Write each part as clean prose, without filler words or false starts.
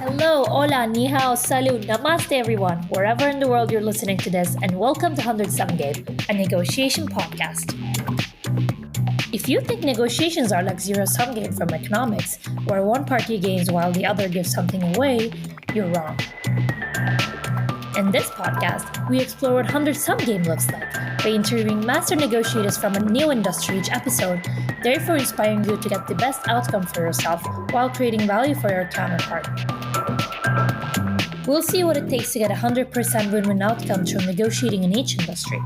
Hello, hola, ni hao, salud, namaste everyone, wherever in the world you're listening to this, and welcome to 100 Sum Game, a negotiation podcast. If you think negotiations are like zero-sum game from economics, where one party gains while the other gives something away, you're wrong. In this podcast, we explore what 100 Sum Game looks like by interviewing master negotiators from a new industry each episode, therefore inspiring you to get the best outcome for yourself while creating value for your counterpart. We'll see what it takes to get 100% win-win outcomes from negotiating in each industry.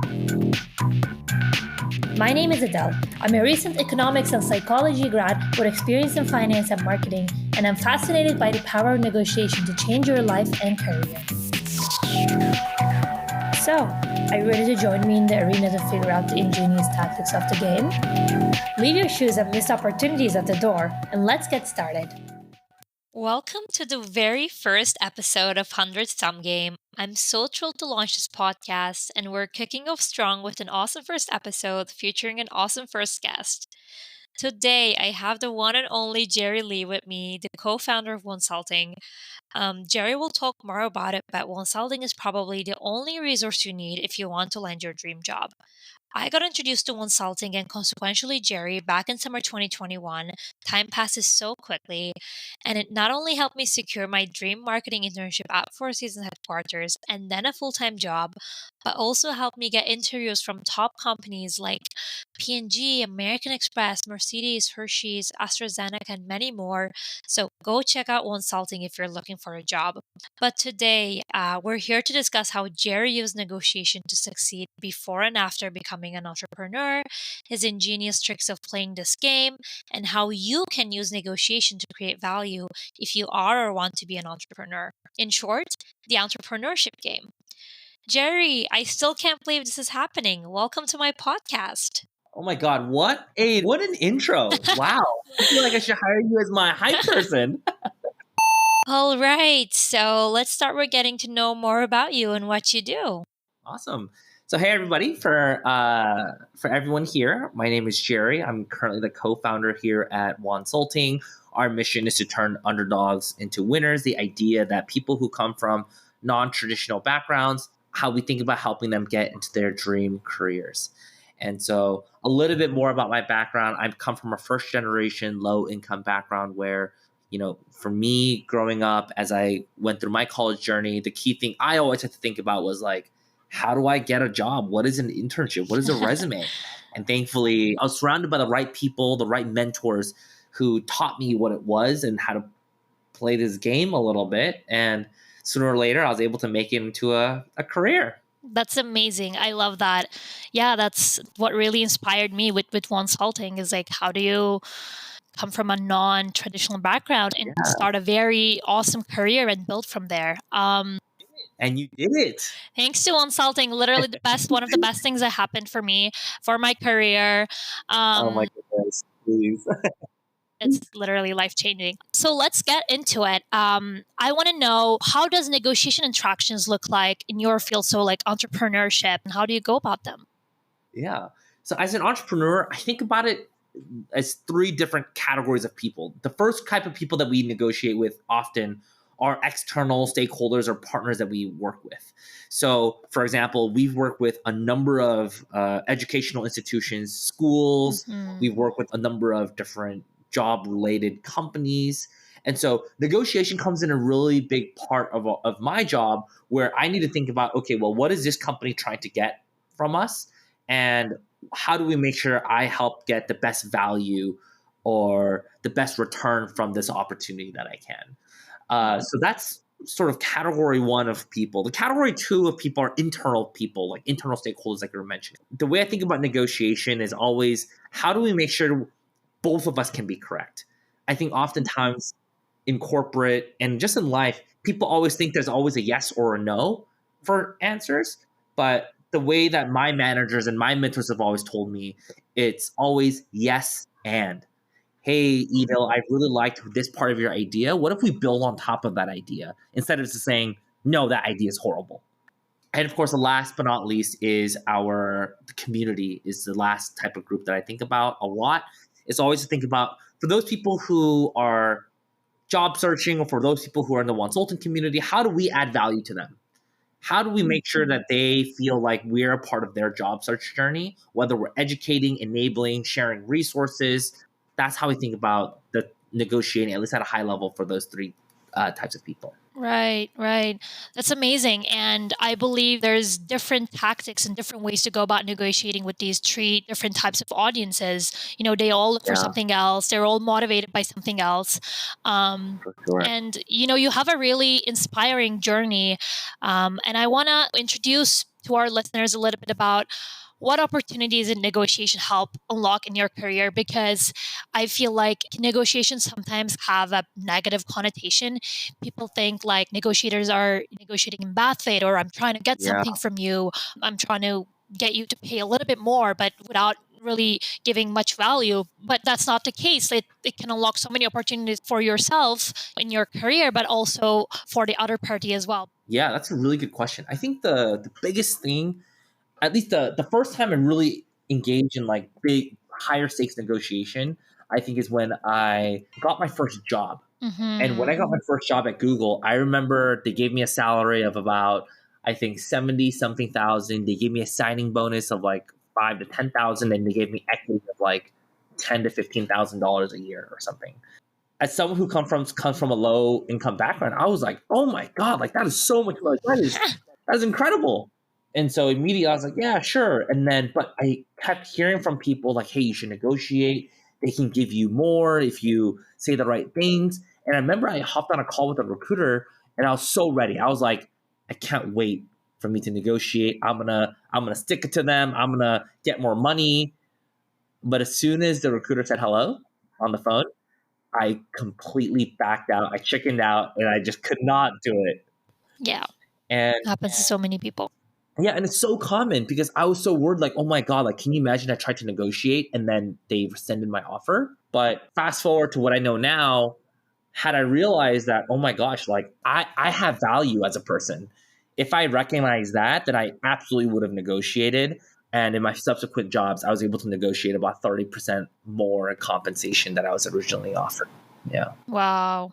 My name is Adele. I'm a recent economics and psychology grad with experience in finance and marketing, and I'm fascinated by the power of negotiation to change your life and career. So, are you ready to join me in the arena to figure out the ingenious tactics of the game? Leave your shoes and missed opportunities at the door, and let's get started. Welcome to the very first episode of 100 Sum Game. I'm so thrilled to launch this podcast, and we're kicking off strong with an awesome first episode featuring an awesome first guest. Today, I have the one and only Jerry Lee with me, the co-founder of Wonsulting. Jerry will talk more about it, but Wonsulting is probably the only resource you need if you want to land your dream job. I got introduced to Wonsulting and consequentially Jerry back in summer 2021. Time passes so quickly, and it not only helped me secure my dream marketing internship at Four Seasons headquarters and then a full-time job, but also helped me get interviews from top companies like P&G, American Express, Mercedes, Hershey's, AstraZeneca, and many more. So go check out Wonsulting if you're looking for a job. But today, we're here to discuss how Jerry used negotiation to succeed before and after becoming an entrepreneur, his ingenious tricks of playing this game, and how you can use negotiation to create value if you are or want to be an entrepreneur. In short, the entrepreneurship game. Jerry, I still can't believe this is happening. Welcome to my podcast. Oh my God, what an intro. Wow. I feel like I should hire you as my hype person. All right, so let's start with getting to know more about you and what you do. Awesome. So hey everybody, for everyone here, my name is Jerry. I'm currently the co-founder here at Wonsulting. Our mission is to turn underdogs into winners. The idea that people who come from non-traditional backgrounds, how we think about helping them get into their dream careers. And so a little bit more about my background. I've come from a first generation low income background where, for me growing up, as I went through my college journey, the key thing I always had to think about was like, how do I get a job? What is an internship? What is a resume? And thankfully, I was surrounded by the right people, the right mentors who taught me what it was and how to play this game a little bit. And sooner or later, I was able to make it into a career. That's amazing. I love that. Yeah, that's what really inspired me with Wonsulting is like, how do you come from a non-traditional background and start a very awesome career and build from there? And you did it. Thanks to Wonsulting, literally one of the best things that happened for me, for my career. Oh my goodness, please. It's literally life-changing. So let's get into it. I want to know, how does negotiation interactions look like in your field? So like entrepreneurship, and how do you go about them? Yeah. So as an entrepreneur, I think about it as three different categories of people. The first type of people that we negotiate with often are external stakeholders or partners that we work with. So, for example, we've worked with a number of educational institutions, schools. Mhm. We've worked with a number of different job-related companies. And so negotiation comes in a really big part of my job where I need to think about, okay, well, what is this company trying to get from us? And how do we make sure I help get the best value or the best return from this opportunity that I can? So that's sort of category one of people. The category two of people are internal people, like internal stakeholders, like you were mentioning. The way I think about negotiation is always, how do we make sure both of us can be correct? I think oftentimes in corporate and just in life, people always think there's always a yes or a no for answers. But the way that my managers and my mentors have always told me, it's always yes and. Hey, Edel, I really liked this part of your idea. What if we build on top of that idea instead of just saying, no, that idea is horrible? And of course, the last but not least is the community is the last type of group that I think about a lot. It's always to think about, for those people who are job searching, or for those people who are in the Wonsulting community, how do we add value to them? How do we make sure that they feel like we're a part of their job search journey, whether we're educating, enabling, sharing resources? That's how we think about the negotiating, at least at a high level, for those three types of people. Right, right. That's amazing. And I believe there's different tactics and different ways to go about negotiating with these three different types of audiences. They all look for Yeah, something else. They're all motivated by something else. for sure. And, you have a really inspiring journey. And I want to introduce to our listeners a little bit about what opportunities in negotiation help unlock in your career, because I feel like negotiations sometimes have a negative connotation. People think like negotiators are negotiating in bad faith, or I'm trying to get Yeah. something from you. I'm trying to get you to pay a little bit more, but without really giving much value. But that's not the case. It can unlock so many opportunities for yourself in your career, but also for the other party as well. Yeah, that's a really good question. I think the biggest thing, at least the first time I really engaged in like big higher stakes negotiation, I think is when I got my first job. And when I got my first job at Google, I remember they gave me a salary of about, I think, 70 something thousand. They gave me a signing bonus of like 5 to 10,000, and they gave me equity of like 10 to $15,000 a year or something. As someone who comes from a low income background, I was like, oh my God, like that is so much money. That is incredible. And so immediately I was like, yeah, sure. And then, but I kept hearing from people like, hey, you should negotiate. They can give you more if you say the right things. And I remember I hopped on a call with a recruiter and I was so ready. I was like, I can't wait for me to negotiate. I'm gonna stick it to them. I'm gonna get more money. But as soon as the recruiter said hello on the phone, I completely backed out. I chickened out and I just could not do it. Yeah, And happens to so many people. yeah, and it's so common because I was so worried, like, oh my God, like, can you imagine I tried to negotiate and then they rescinded my offer? But fast forward to what I know now, had I realized that, oh my gosh, like, I have value as a person. If I recognize that, then I absolutely would have negotiated. And in my subsequent jobs, I was able to negotiate about 30% more in compensation that I was originally offered. Yeah. Wow.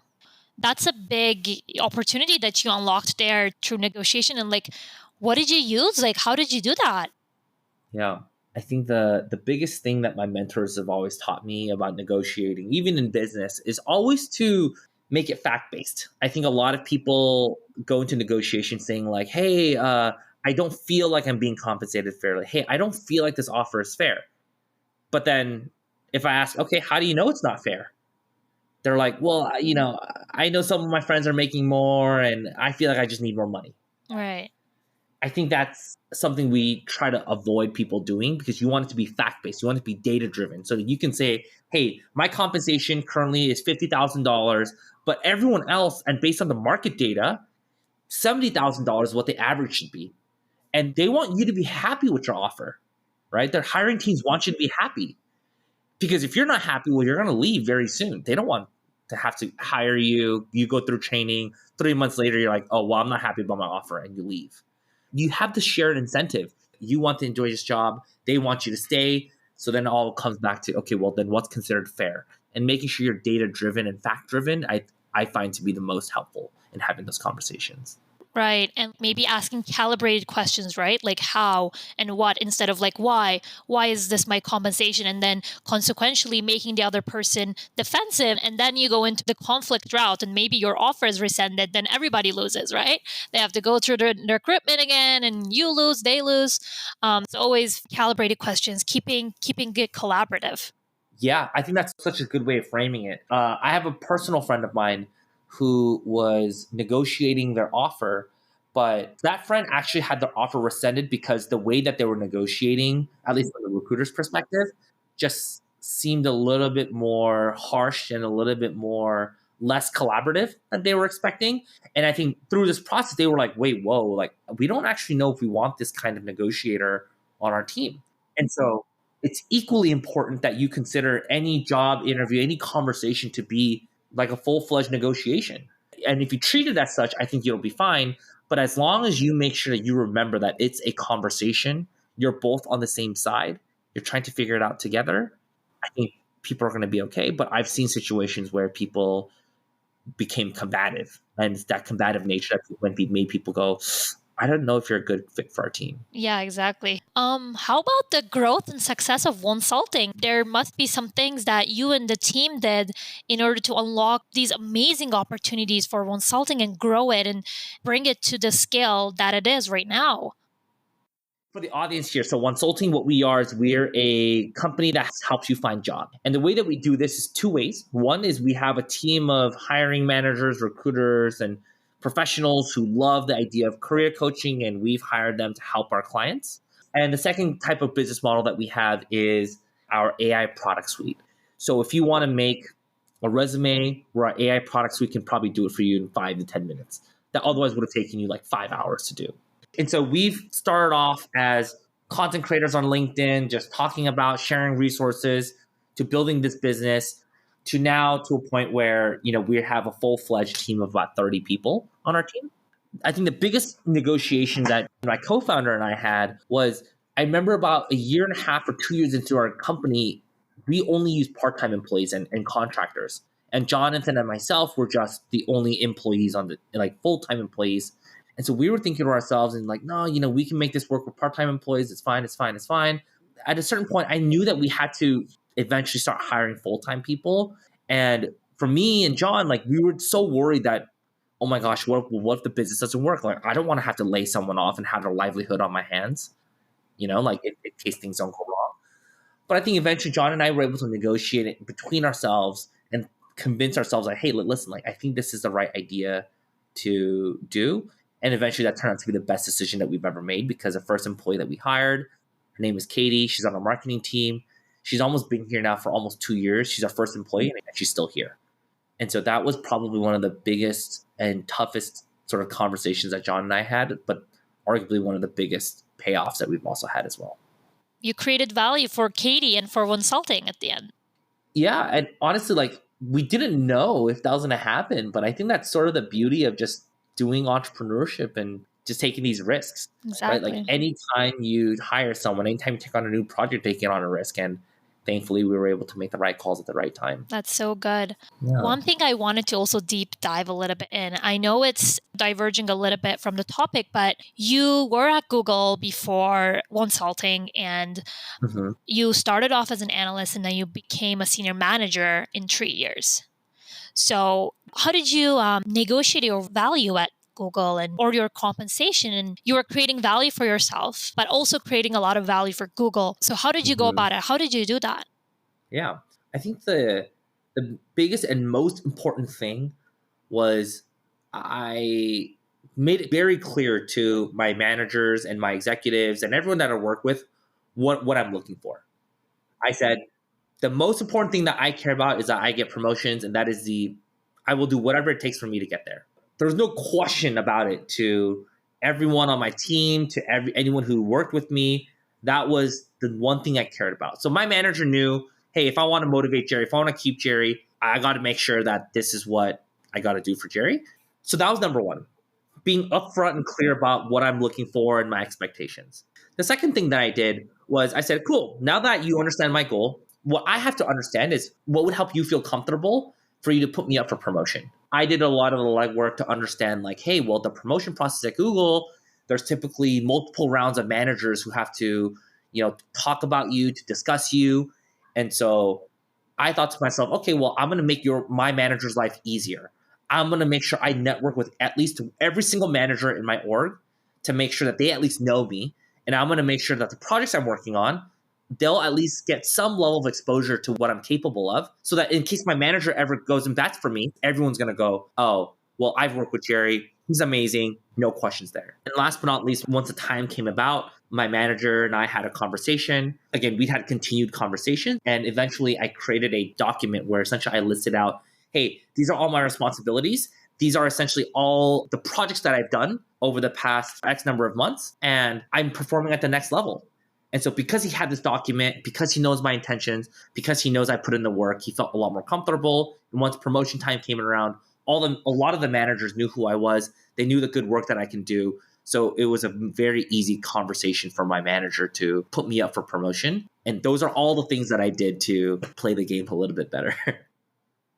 That's a big opportunity that you unlocked there through negotiation. And like, what did you use? Like, how did you do that? Yeah. I think the biggest thing that my mentors have always taught me about negotiating, even in business, is always to make it fact based. I think a lot of people go into negotiation saying like, "Hey, I don't feel like I'm being compensated fairly. Hey, I don't feel like this offer is fair." But then if I ask, "Okay, how do you know it's not fair?" They're like, "Well, I know some of my friends are making more, and I feel like I just need more money." Right. I think that's something we try to avoid people doing because you want it to be fact based. You want it to be data driven so that you can say, hey, my compensation currently is $50,000, but everyone else, and based on the market data, $70,000 is what the average should be. And they want you to be happy with your offer, right? Their hiring teams want you to be happy because if you're not happy, well, you're going to leave very soon. They don't want to have to hire you. You go through training. 3 months later, you're like, oh, well, I'm not happy about my offer, and you leave. You have the shared incentive. You want to enjoy this job. They want you to stay. So then it all comes back to, okay, well, then what's considered fair? And making sure you're data driven and fact driven, I find to be the most helpful in having those conversations. Right. And maybe asking calibrated questions, right? Like how and what instead of like why. Why is this my compensation? And then consequentially making the other person defensive. And then you go into the conflict route and maybe your offer is rescinded. Then everybody loses, right? They have to go through their equipment again and you lose, they lose. So always calibrated questions, keeping it collaborative. Yeah, I think that's such a good way of framing it. I have a personal friend of mine who was negotiating their offer, but that friend actually had their offer rescinded because the way that they were negotiating, at least from the recruiter's perspective, just seemed a little bit more harsh and a little bit more less collaborative than they were expecting. And I think through this process, they were like, wait, whoa, like we don't actually know if we want this kind of negotiator on our team. And so it's equally important that you consider any job interview, any conversation to be like a full-fledged negotiation. And if you treat it as such, I think you'll be fine. But as long as you make sure that you remember that it's a conversation, you're both on the same side, you're trying to figure it out together, I think people are going to be okay. But I've seen situations where people became combative. And it's that combative nature that made people go, I don't know if you're a good fit for our team. Yeah, exactly. How about the growth and success of Wonsulting? There must be some things that you and the team did in order to unlock these amazing opportunities for Wonsulting and grow it and bring it to the scale that it is right now. For the audience here, so Wonsulting, what we are is we're a company that helps you find jobs. And the way that we do this is two ways. One is we have a team of hiring managers, recruiters, and professionals who love the idea of career coaching, and we've hired them to help our clients. And the second type of business model that we have is our AI product suite. So if you want to make a resume or our AI product suite can probably do it for you in 5 to 10 minutes. That otherwise would have taken you like 5 hours to do. And so we've started off as content creators on LinkedIn, just talking about sharing resources, to building this business, to now to a point where, we have a full-fledged team of about 30 people on our team. I think the biggest negotiation that my co-founder and I had was, I remember about a year and a half or 2 years into our company, we only used part-time employees and contractors. And Jonathan and myself were just the only employees on the full-time employees. And so we were thinking to ourselves and no, we can make this work with part-time employees. It's fine. It's fine. It's fine. At a certain point, I knew that we had to eventually start hiring full-time people. And for me and John, we were so worried that, oh my gosh, what if the business doesn't work? I don't want to have to lay someone off and have their livelihood on my hands, in case things don't go wrong. But I think eventually John and I were able to negotiate it between ourselves and convince ourselves hey, listen, I think this is the right idea to do. And eventually that turned out to be the best decision that we've ever made, because the first employee that we hired, her name is Katie. She's on our marketing team. She's almost been here now for almost 2 years. She's our first employee and she's still here. And so that was probably one of the biggest and toughest sort of conversations that John and I had, but arguably one of the biggest payoffs that we've also had as well. You created value for Katie and for Wonsulting at the end. Yeah. And honestly, we didn't know if that was going to happen, but I think that's sort of the beauty of just doing entrepreneurship and just taking these risks. Exactly. Right? Anytime you hire someone, anytime you take on a new project, taking on a risk. And thankfully, we were able to make the right calls at the right time. That's so good. Yeah. One thing I wanted to also deep dive a little bit in, I know it's diverging a little bit from the topic, but you were at Google before Wonsulting, and you started off as an analyst and then you became a senior manager in 3 years. So how did you negotiate your value at Google or your compensation? And you were creating value for yourself, but also creating a lot of value for Google. So how did you go about it? How did you do that? Yeah, I think the biggest and most important thing was I made it very clear to my managers and my executives and everyone that I work with what I'm looking for. I said, the most important thing that I care about is that I get promotions, and that is I will do whatever it takes for me to get there. There's no question about it to everyone on my team, to anyone who worked with me. That was the one thing I cared about. So my manager knew, hey, if I want to motivate Jerry, if I want to keep Jerry, I got to make sure that this is what I got to do for Jerry. So that was number one, being upfront and clear about what I'm looking for and my expectations. The second thing that I did was I said, cool, now that you understand my goal, what I have to understand is what would help you feel comfortable for you to put me up for promotion. I did a lot of the legwork to understand hey, well, the promotion process at Google, there's typically multiple rounds of managers who have to, talk about you, to discuss you. And so I thought to myself, okay, well, I'm going to make my manager's life easier. I'm going to make sure I network with at least every single manager in my org to make sure that they at least know me. And I'm going to make sure that the projects I'm working on, they'll at least get some level of exposure to what I'm capable of, so that in case my manager ever goes and bats for me, everyone's going to go, oh, well, I've worked with Jerry. He's amazing. No questions there. And last but not least, once the time came about, my manager and I had a conversation. Again, we had continued conversation. And eventually I created a document where essentially I listed out, hey, these are all my responsibilities. These are essentially all the projects that I've done over the past X number of months. And I'm performing at the next level. And so because he had this document, because he knows my intentions, because he knows I put in the work, he felt a lot more comfortable. And once promotion time came around, a lot of the managers knew who I was. They knew the good work that I can do. So it was a very easy conversation for my manager to put me up for promotion. And those are all the things that I did to play the game a little bit better.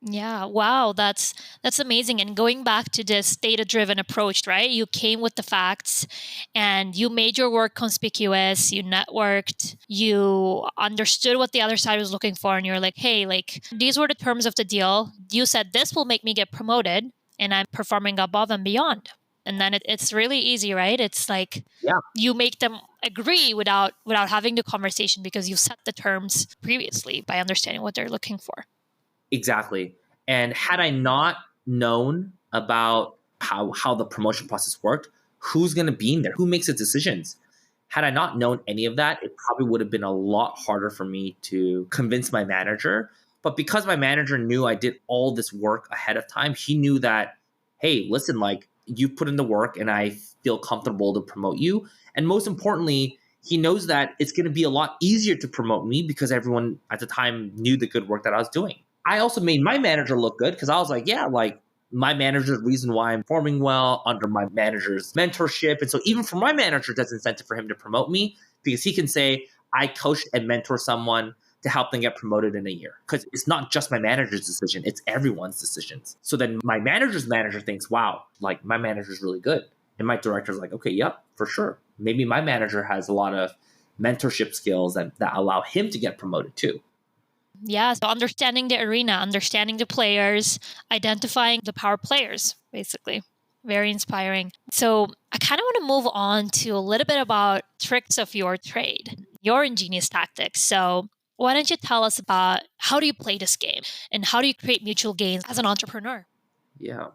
Yeah, wow, that's amazing. And going back to this data-driven approach, right? You came with the facts and you made your work conspicuous, you networked, you understood what the other side was looking for, and you're like, "Hey, like these were the terms of the deal. You said this will make me get promoted, and I'm performing above and beyond." And then it's really easy, right? It's like Yeah. you make them agree without having the conversation because you set the terms previously by understanding what they're looking for. Exactly. And had I not known about how the promotion process worked, who's going to be in there, who makes the decisions, had I not known any of that, it probably would have been a lot harder for me to convince my manager. But because my manager knew I did all this work ahead of time, he knew that, hey, listen, like you put in the work and I feel comfortable to promote you. And most importantly, he knows that it's going to be a lot easier to promote me because everyone at the time knew the good work that I was doing. I also made my manager look good because I was like, yeah, like my manager's the reason why I'm performing well under my manager's mentorship. And so even for my manager, there's incentive for him to promote me because he can say, I coached and mentor someone to help them get promoted in a year. Because it's not just my manager's decision, it's everyone's decisions. So then my manager's manager thinks, wow, like my manager's really good. And my director's like, okay, yep, for sure. Maybe my manager has a lot of mentorship skills that allow him to get promoted too. Yeah, so understanding the arena, understanding the players, identifying the power players, basically. Very inspiring. So I kind of want to move on to a little bit about tricks of your trade, your ingenious tactics. So why don't you tell us about how do you play this game and how do you create mutual gains as an entrepreneur? Yeah.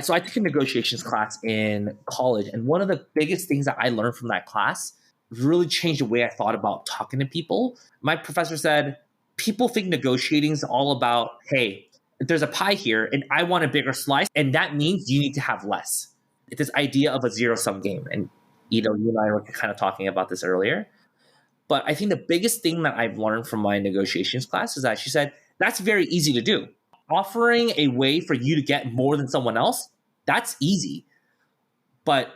So I took a negotiations class in college, and one of the biggest things that I learned from that class really changed the way I thought about talking to people. My professor said, people think negotiating is all about, hey, there's a pie here and I want a bigger slice, and that means you need to have less. It's this idea of a zero sum game. And you and I were kind of talking about this earlier. But I think the biggest thing that I've learned from my negotiations class is that she said, that's very easy to do. Offering a way for you to get more than someone else, that's easy. But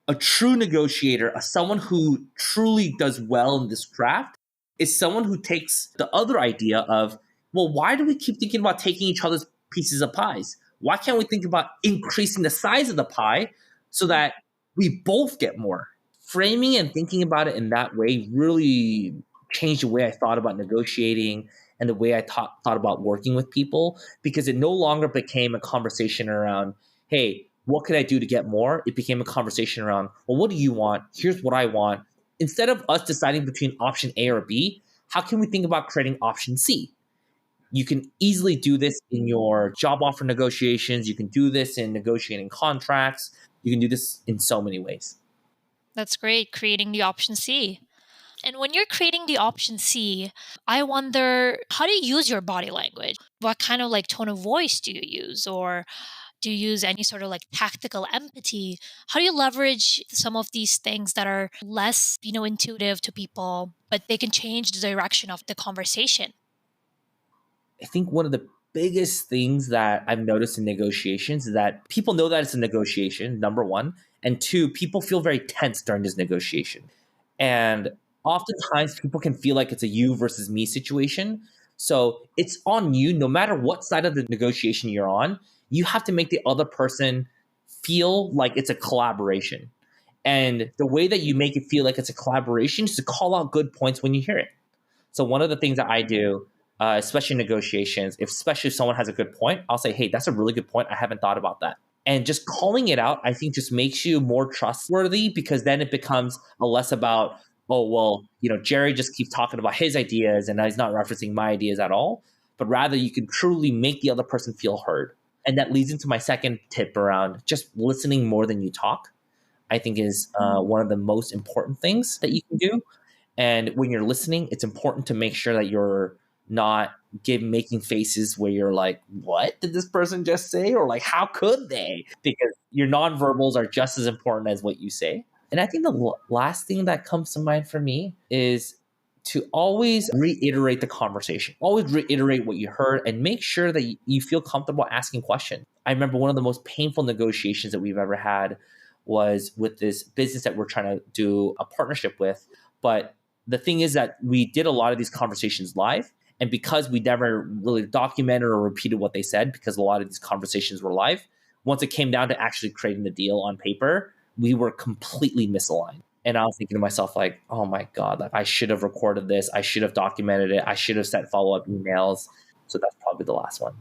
a true negotiator, someone who truly does well in this craft, is someone who takes the other idea of, well, why do we keep thinking about taking each other's pieces of pies? Why can't we think about increasing the size of the pie so that we both get more? Framing and thinking about it in that way really changed the way I thought about negotiating and the way I thought about working with people, because it no longer became a conversation around, hey, what could I do to get more? It became a conversation around, well, what do you want? Here's what I want. Instead of us deciding between option A or B, how can we think about creating option C? You can easily do this in your job offer negotiations. You can do this in negotiating contracts. You can do this in so many ways. That's great, creating the option C. And when you're creating the option C, I wonder how do you use your body language? What kind of like tone of voice do you use? Or do you use any sort of like tactical empathy? How do you leverage some of these things that are less, intuitive to people, but they can change the direction of the conversation? I think one of the biggest things that I've noticed in negotiations is that people know that it's a negotiation, number one. And two, people feel very tense during this negotiation. And oftentimes people can feel like it's a you versus me situation. So it's on you, no matter what side of the negotiation you're on, you have to make the other person feel like it's a collaboration. And the way that you make it feel like it's a collaboration is to call out good points when you hear it. So one of the things that I do, especially in negotiations, especially if someone has a good point, I'll say, hey, that's a really good point. I haven't thought about that. And just calling it out, I think just makes you more trustworthy, because then it becomes a less about, oh, well, Jerry just keeps talking about his ideas and he's not referencing my ideas at all. But rather you can truly make the other person feel heard. And that leads into my second tip around just listening more than you talk. I think is one of the most important things that you can do. And when you're listening, it's important to make sure that you're not making faces where you're like, what did this person just say? Or like, how could they? Because your nonverbals are just as important as what you say. And I think the last thing that comes to mind for me is to always reiterate the conversation, always reiterate what you heard, and make sure that you feel comfortable asking questions. I remember one of the most painful negotiations that we've ever had was with this business that we're trying to do a partnership with. But the thing is that we did a lot of these conversations live. And because we never really documented or repeated what they said, because a lot of these conversations were live, once it came down to actually creating the deal on paper, we were completely misaligned. And I was thinking to myself, like, oh my God, like I should have recorded this. I should have documented it. I should have sent follow-up emails. So that's probably the last one.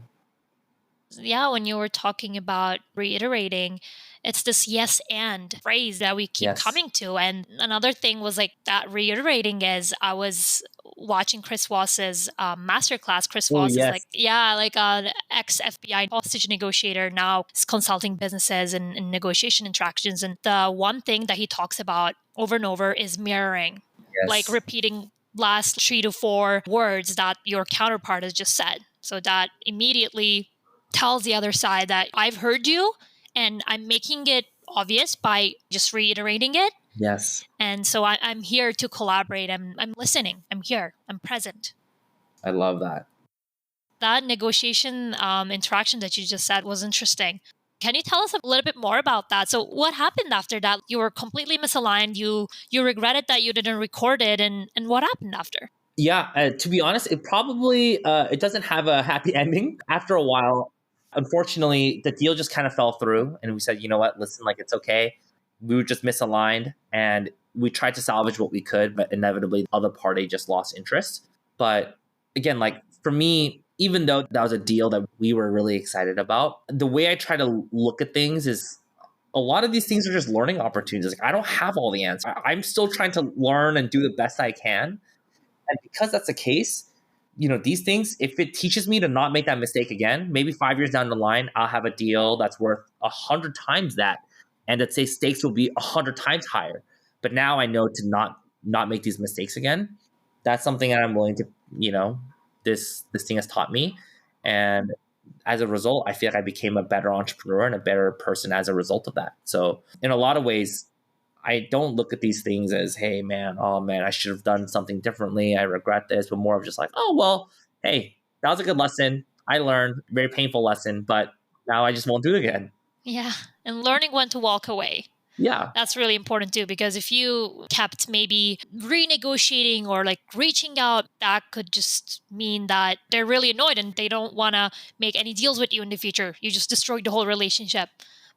Yeah, when you were talking about reiterating, it's this yes and phrase that we keep Yes. coming to. And another thing was like that reiterating is I was watching Chris Voss's masterclass. Chris Oh, Voss is like, yes. like an ex FBI hostage negotiator, now is consulting businesses and negotiation interactions. And the one thing that he talks about over and over is mirroring, like Yes. repeating last 3 to 4 words that your counterpart has just said. So that immediately tells the other side that I've heard you and I'm making it obvious by just reiterating it. Yes. And so I'm here to collaborate. I'm listening. I'm here. I'm present. I love that. That negotiation interaction that you just said was interesting. Can you tell us a little bit more about that? So what happened after that? You were completely misaligned. You regretted that you didn't record it. And what happened after? Yeah, to be honest, it probably it doesn't have a happy ending. After a while, unfortunately, the deal just kind of fell through, and we said, you know what, listen, like it's okay. We were just misaligned, and we tried to salvage what we could, but inevitably, the other party just lost interest. But again, like for me, even though that was a deal that we were really excited about, the way I try to look at things is a lot of these things are just learning opportunities. Like I don't have all the answers. I'm still trying to learn and do the best I can. And because that's the case, these things, if it teaches me to not make that mistake again, maybe 5 years down the line, I'll have a deal that's worth 100 times that. And let's say stakes will be 100 times higher. But now I know to not make these mistakes again. That's something that I'm willing to, this thing has taught me. And as a result, I feel like I became a better entrepreneur and a better person as a result of that. So in a lot of ways, I don't look at these things as, hey, man, oh, man, I should have done something differently. I regret this, but more of just like, oh, well, hey, that was a good lesson. I learned, very painful lesson, but now I just won't do it again. Yeah. And learning when to walk away. Yeah. That's really important too, because if you kept maybe renegotiating or like reaching out, that could just mean that they're really annoyed and they don't want to make any deals with you in the future. You just destroyed the whole relationship.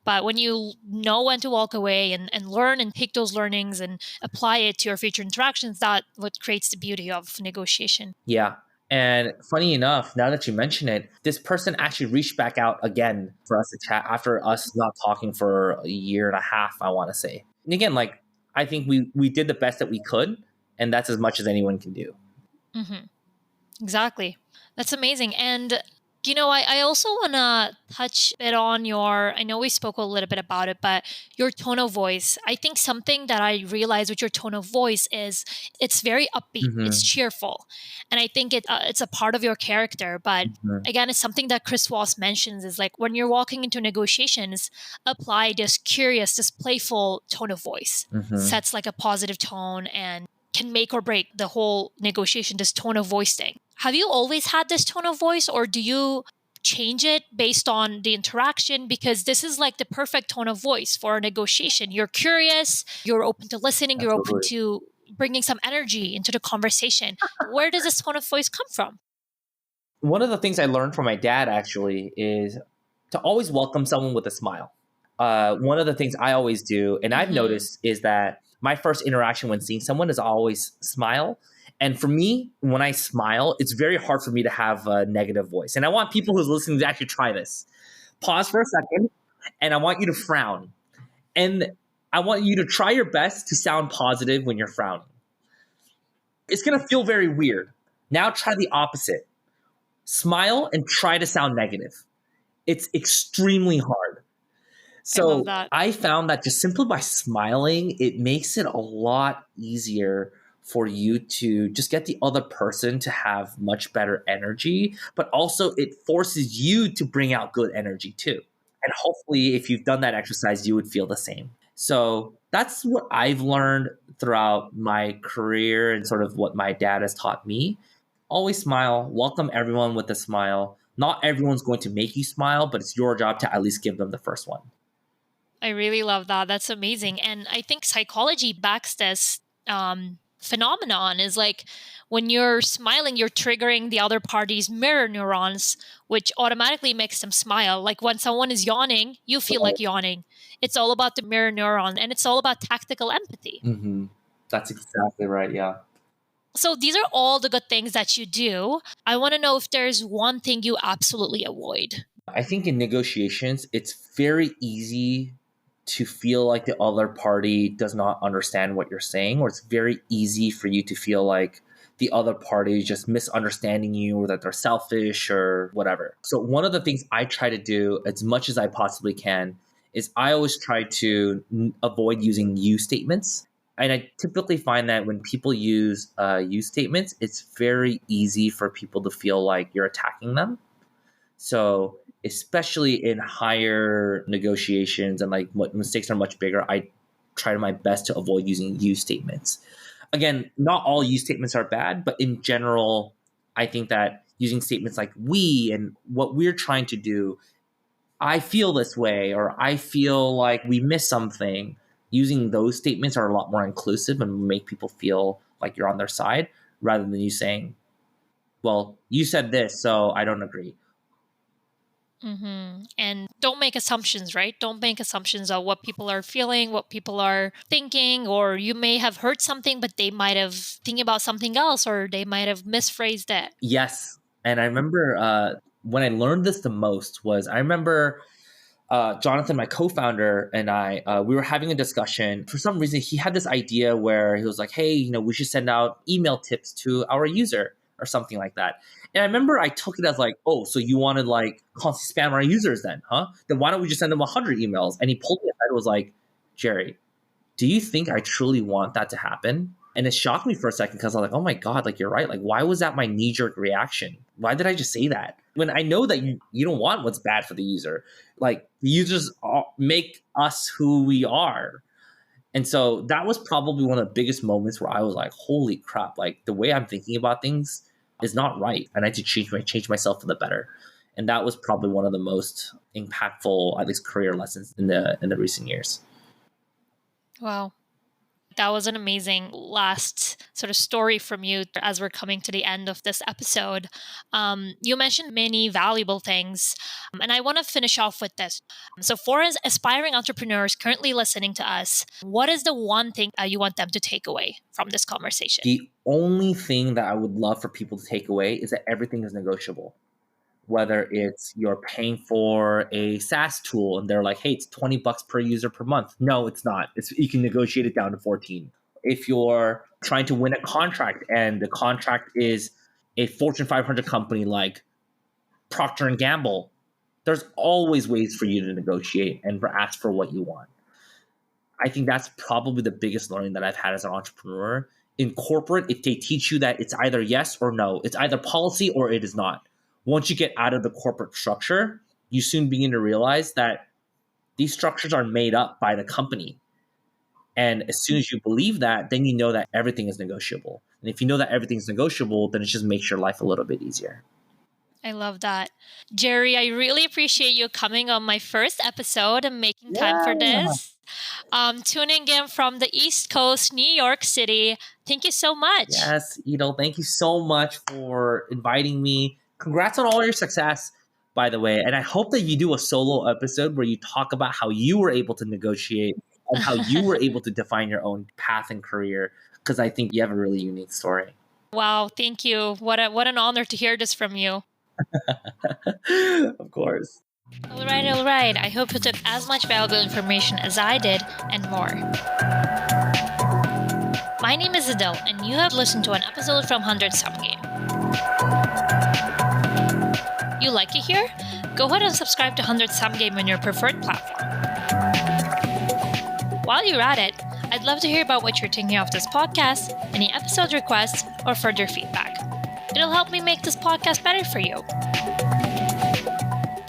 But when you know when to walk away and learn and take those learnings and apply it to your future interactions, that what creates the beauty of negotiation. Yeah. And funny enough, now that you mention it, this person actually reached back out again for us to chat after us not talking for a year and a half, I want to say. And again, like, I think we did the best that we could, and that's as much as anyone can do. Mm-hmm. Exactly. That's amazing. And I also want to touch a bit on I know we spoke a little bit about it, but your tone of voice. I think something that I realized with your tone of voice is it's very upbeat, it's cheerful. And I think it's a part of your character. But again, it's something that Chris Voss mentions is like when you're walking into negotiations, apply this curious, this playful tone of voice. Sets like a positive tone and can make or break the whole negotiation, this tone of voice thing. Have you always had this tone of voice or do you change it based on the interaction? Because this is like the perfect tone of voice for a negotiation. You're curious, you're open to listening, you're open Absolutely. to bringing some energy into the conversation. Where does this tone of voice come from? One of the things I learned from my dad actually is to always welcome someone with a smile. One of the things I always do, and I've noticed, is that my first interaction when seeing someone is always smile. And for me, when I smile, it's very hard for me to have a negative voice. And I want people who's listening to actually try this. Pause for a second, and I want you to frown. And I want you to try your best to sound positive when you're frowning. It's going to feel very weird. Now try the opposite. Smile and try to sound negative. It's extremely hard. I love So that. I found that just simply by smiling, it makes it a lot easier for you to just get the other person to have much better energy, but also it forces you to bring out good energy too. And hopefully, if you've done that exercise, you would feel the same. So that's what I've learned throughout my career and sort of what my dad has taught me. Always smile, welcome everyone with a smile. Not everyone's going to make you smile, but it's your job to at least give them the first one. I really love that. That's amazing. And I think psychology backs this phenomenon is like when you're smiling, you're triggering the other party's mirror neurons, which automatically makes them smile. Like when someone is yawning, you feel like yawning. It's all about the mirror neuron, and it's all about tactical empathy. Mm-hmm. That's exactly right. Yeah. So these are all the good things that you do. I want to know if there's one thing you absolutely avoid. I think in negotiations, it's very easy to feel like the other party does not understand what you're saying, or it's very easy for you to feel like the other party is just misunderstanding you or that they're selfish or whatever. So, one of the things I try to do as much as I possibly can is I always try to avoid using you statements. And I typically find that when people use you statements, it's very easy for people to feel like you're attacking them. So, especially in higher negotiations and like what mistakes are much bigger, I try my best to avoid using you statements. Again, not all you statements are bad, but in general, I think that using statements like we and what we're trying to do, I feel this way, or I feel like we missed something, using those statements are a lot more inclusive and make people feel like you're on their side rather than you saying, well, you said this, so I don't agree. And don't make assumptions, right? Don't make assumptions of what people are feeling, what people are thinking, or you may have heard something, but they might have thinking about something else, or they might have misphrased it. Yes. And I remember when I learned this the most was I remember Jonathan, my co-founder, and I, we were having a discussion. For some reason, he had this idea where he was like, hey, we should send out email tips to our user or something like that. And I remember I took it as like, oh, so you want to like constantly spam our users then, huh? Then why don't we just send them 100 emails? And he pulled me aside and was like, Jerry, do you think I truly want that to happen? And it shocked me for a second because I was like, oh my God, like you're right. Like, why was that my knee-jerk reaction? Why did I just say that? When I know that you don't want what's bad for the user. Like the users make us who we are. And so that was probably one of the biggest moments where I was like, holy crap, like the way I'm thinking about things is not right. And I need to change myself for the better. And that was probably one of the most impactful, at least career lessons in the recent years. Wow. That was an amazing last sort of story from you as we're coming to the end of this episode. You mentioned many valuable things, and I want to finish off with this. So for aspiring entrepreneurs currently listening to us, what is the one thing you want them to take away from this conversation? The only thing that I would love for people to take away is that everything is negotiable. Whether it's you're paying for a SaaS tool and they're like, hey, it's $20 per user per month. No, it's not. You can negotiate it down to 14. If you're trying to win a contract and the contract is a Fortune 500 company like Procter & Gamble, there's always ways for you to negotiate and ask for what you want. I think that's probably the biggest learning that I've had as an entrepreneur. In corporate, if they teach you that it's either yes or no, it's either policy or it is not. Once you get out of the corporate structure, you soon begin to realize that these structures are made up by the company. And as soon as you believe that, then you know that everything is negotiable. And if you know that everything is negotiable, then it just makes your life a little bit easier. I love that. Jerry, I really appreciate you coming on my first episode and making time for this. Tuning in from the East Coast, New York City. Thank you so much. Yes, thank you so much for inviting me. Congrats on all your success, by the way. And I hope that you do a solo episode where you talk about how you were able to negotiate and how you were able to define your own path and career, because I think you have a really unique story. Wow, thank you. What an honor to hear this from you. Of course. All right. I hope you took as much valuable information as I did and more. My name is Adele, and you have listened to an episode from 100-Some Game. You like it here? Go ahead and subscribe to 100-Some Game on your preferred platform. While you're at it, I'd love to hear about what you're thinking of this podcast, any episode requests, or further feedback. It'll help me make this podcast better for you.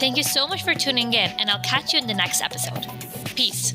Thank you so much for tuning in, and I'll catch you in the next episode. Peace.